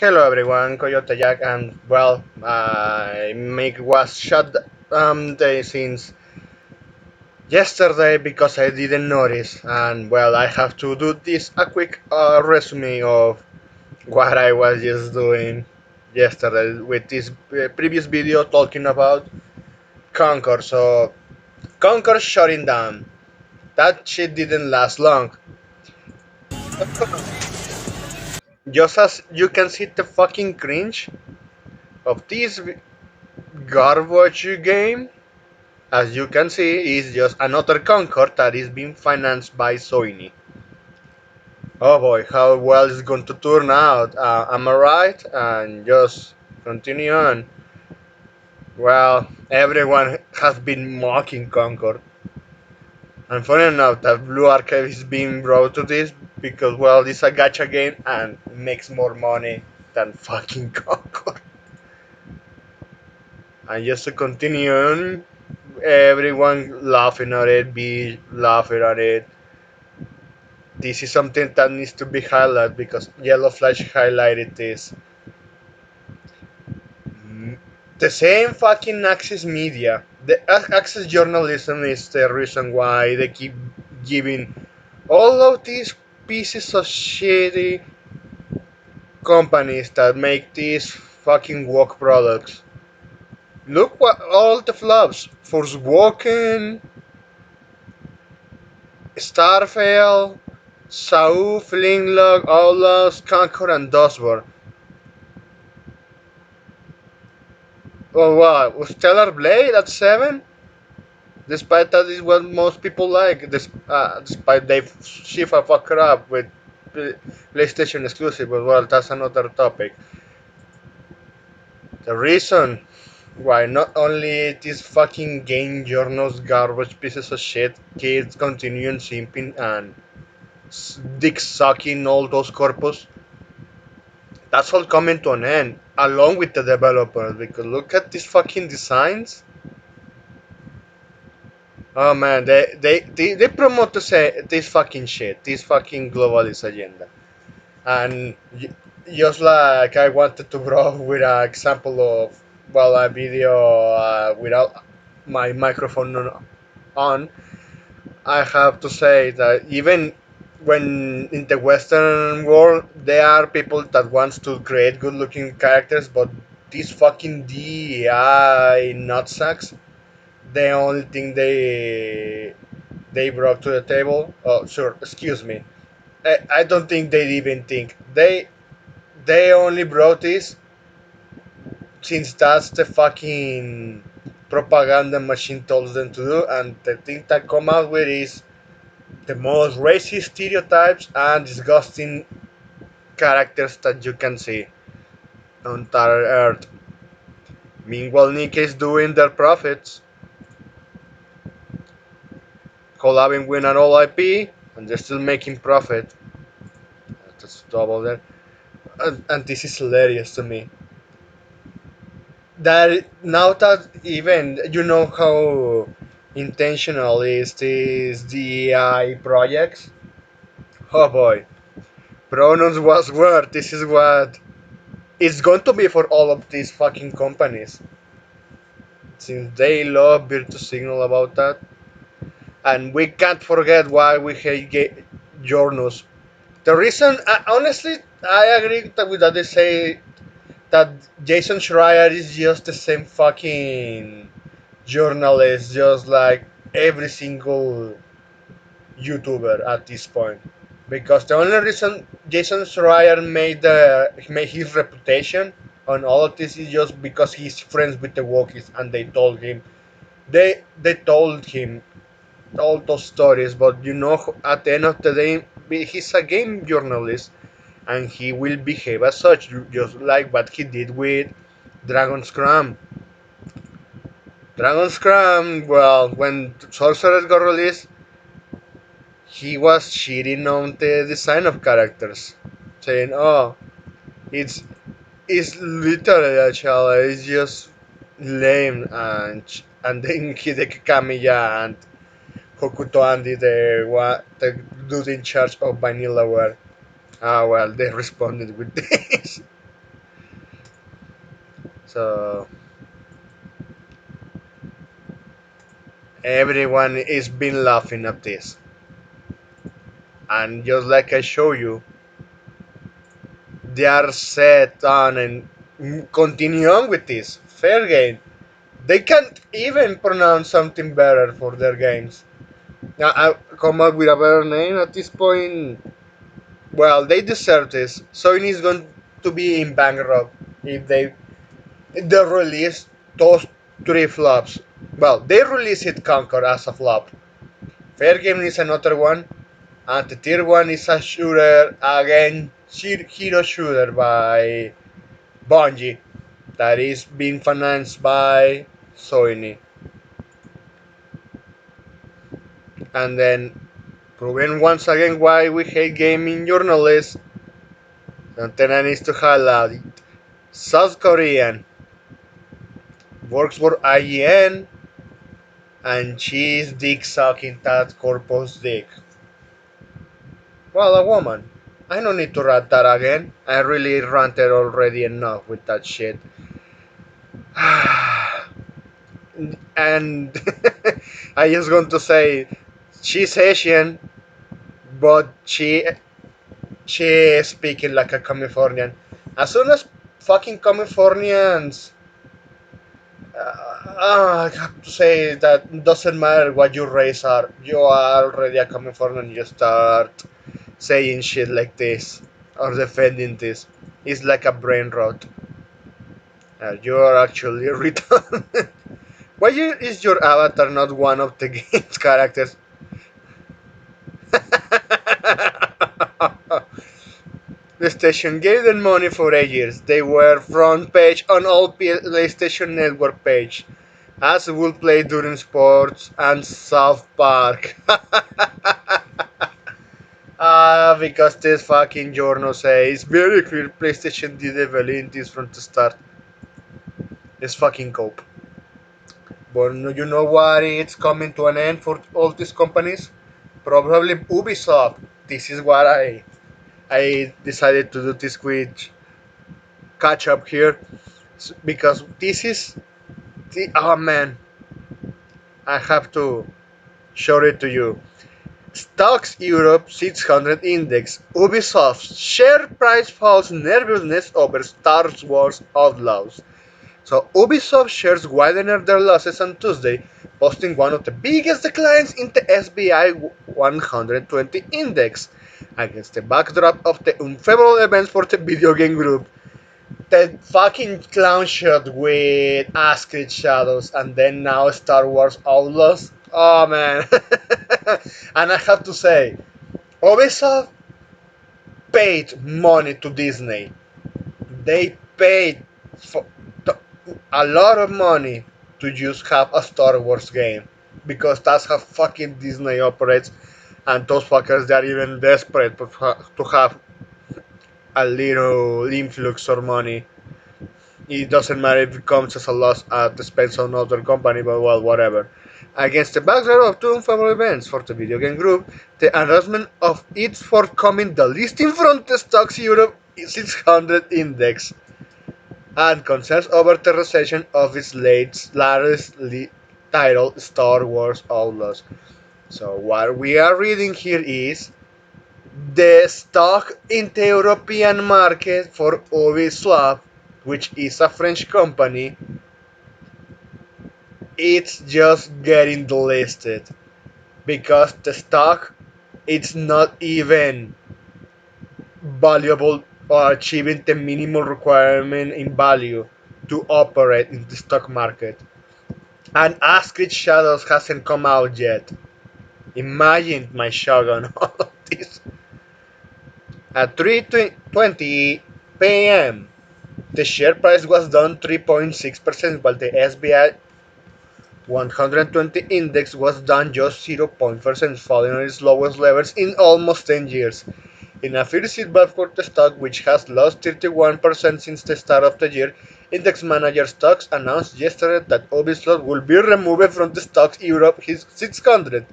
Hello everyone, Coyote Jack, and well, my mic was shut since yesterday because I didn't notice, and well, I have to do this a quick resume of what I was just doing yesterday with this previous video talking about Concord. So Concord shutting down. That shit didn't last long. Just as you can see the fucking cringe of this garbage game. As you can see, is just another Concord that is being financed by Sony. Oh boy, how well is going to turn out? Am I right? And just continue on. Well, everyone has been mocking Concord. And funny enough, that Blue Archive is being brought to this because, well, it's a gacha game and makes more money than fucking Concord. And just to continue on, everyone laughing at it, be laughing at it. This is something that needs to be highlighted because Yellow Flash highlighted this. Mm, The same fucking Access Media, the Access journalism is the reason why they keep giving all of these pieces of shitty companies that make these fucking work products. Look what all the flops: Forspoken, Starfield, Saul, Flintlock, Outlaws, Concord, and Dustboard. Oh what? Was Stellar Blade at 7? Despite that is what most people like, despite they shift a fucker up with PlayStation exclusive, but well, that's another topic. The reason why not only these fucking game journals garbage pieces of shit kids continue simping and dick sucking all those corpus, that's all coming to an end, along with the developers, because look at these fucking designs. Oh man, they promote to say this fucking shit, this fucking globalist agenda. And just like I wanted to bring with an example of, well, a video without my microphone on, I have to say that even when in the Western world, there are people that wants to create good looking characters, but these fucking DEI nutsacks, the only thing they brought to the table. Oh, sure, excuse me. I don't think they even think they only brought this since that's the fucking propaganda machine told them to do, and the thing that come out with is the most racist stereotypes and disgusting characters that you can see on entire Earth. Meanwhile, Nick is doing their profits, collabing with an old IP, and they're still making profit. That's double there. And this is hilarious to me. That now that even you know how intentional is this DEI projects. Oh boy, pronouns was word. This is what it's going to be for all of these fucking companies, since they love virtue signal about that. And we can't forget why we hate journals. The reason, honestly, I agree with that they say that Jason Schreier is just the same fucking journalist, just like every single YouTuber at this point. Because the only reason Jason Schreier made his reputation on all of this is just because he's friends with the Wookiees, and they told him all those stories. But you know, at the end of the day, he's a game journalist, and he will behave as such, just like what he did with Dragon's Crown. Dragon's Crown, well, when Sorceress got released, he was cheating on the design of characters, saying, "Oh, it's it's literally a child. It's just lame." And then Hideki Kamiya and Hokuto Andy, the dude in charge of Vanillaware, well, they responded with this. So everyone is been laughing at this, and just like I show you, they are set on and continue on with this fair game. They can't even pronounce something better for their games. Now, I come up with a better name at this point. Well, they deserve this. Sony is going to be in bankrupt if they release those three flops. Well, they release it Concord as a flop. Fair Game is another one, and the tier one is a shooter again, hero shooter by Bungie that is being financed by Sony, and then proving once again why we hate gaming journalists. Antenna needs to highlight South Korean works for IGN and she's dick sucking that corpus dick. Well, a woman. I don't need to rant that again. I really ranted already enough with that shit. And I just want to say she's Asian, but she is speaking like a Californian. As soon as fucking Californians, I have to say that doesn't matter what your race are. You are already a Californian. You start saying shit like this or defending this. It's like a brain rot. You are actually retarded. Is your avatar not one of the game's characters? The station gave them money for 8 years. They were front page on all PlayStation Network page. As would play during sports and South Park. Because this fucking journal says very clear PlayStation did evaluate this from the start. It's fucking cope. But you know what? It's coming to an end for all these companies. Probably Ubisoft. This is what I decided to do this quick catch up here because this is oh man, I have to show it to you. Stocks Europe 600 index. Ubisoft's share price falls nervousness over Star Wars Outlaws. So Ubisoft shares widened their losses on Tuesday, posting one of the biggest declines in the SBI 120 index. Against the backdrop of the unfavorable events for the video game group, that fucking clown shot with Asked Shadows and then now Star Wars Outlaws. Oh man. And I have to say, Ubisoft paid money to Disney. They paid for a lot of money to just have a Star Wars game because that's how fucking Disney operates, and those fuckers they are even desperate to have a little influx of money. It doesn't matter if it comes as a loss at the expense of another company, but well, whatever. Against the backdrop of two unfavorable events for the video game group, the announcement of its forthcoming delisting from the Stocks Europe 600 index and concerns over the recession of its latest title, Star Wars Outlaws. So what we are reading here is the stock in the European market for Ubislop, which is a French company, it's just getting delisted because the stock it's not even valuable or achieving the minimum requirement in value to operate in the stock market. And Asked Shadows hasn't come out yet. Imagine my shock on all of this. At 3:20 p.m., the share price was down 3.6%, while the SBI 120 index was down just 0.4%, falling on its lowest levels in almost 10 years. In a fierce setback for the stock, which has lost 31% since the start of the year, index manager Stocks announced yesterday that Ubisoft will be removed from the Stocks Europe 600,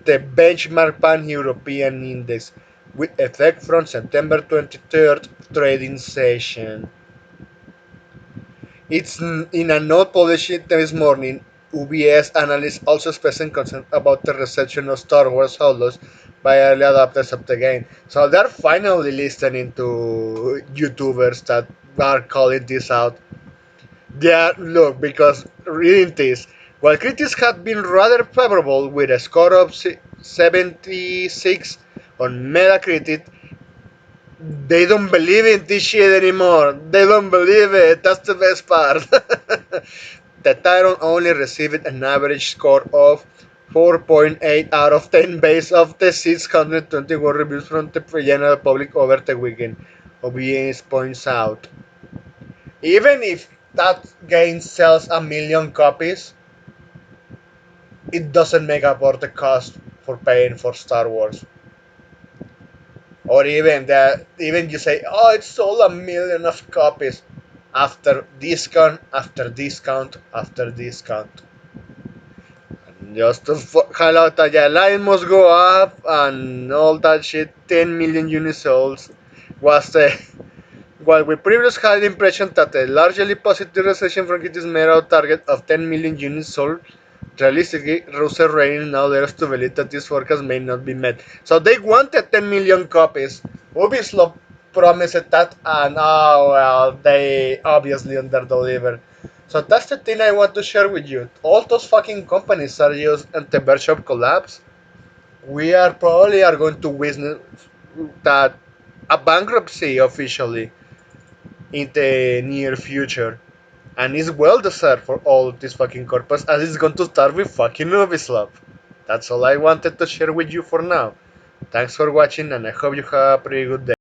the benchmark pan-European index, with effect from September 23rd trading session. In a note published this morning, UBS analysts also expressing concern about the reception of Star Wars Solos by early adopters of the game. So they're finally listening to YouTubers that are calling this out. Yeah, look, because reading this, while critics have been rather favorable with a score of 76 on Metacritic, they don't believe in this shit anymore. They don't believe it. That's the best part. The title only received an average score of 4.8 out of 10 based off the 621 reviews from the general public over the weekend. OBS points out. Even if that game sells a million copies, it doesn't make up for the cost for paying for Star Wars. Or even that, even you say, oh, it sold a million of copies after discount, after discount, after discount. Just to highlight that yeah, line must go up and all that shit. 10 million units sold was the while we previously had the impression that a largely positive reception from its made target of 10 million units sold, realistically, Russell Rain now leads to believe that this forecast may not be met. So they wanted 10 million copies. Ubislop promised that, and oh well, they obviously underdelivered. So that's the thing I want to share with you. All those fucking companies are just at the verge of collapse. We are probably are going to witness that a bankruptcy officially in the near future. And it's well deserved for all of these fucking corpus, and it's going to start with fucking Ubislop. That's all I wanted to share with you for now. Thanks for watching, and I hope you have a pretty good day.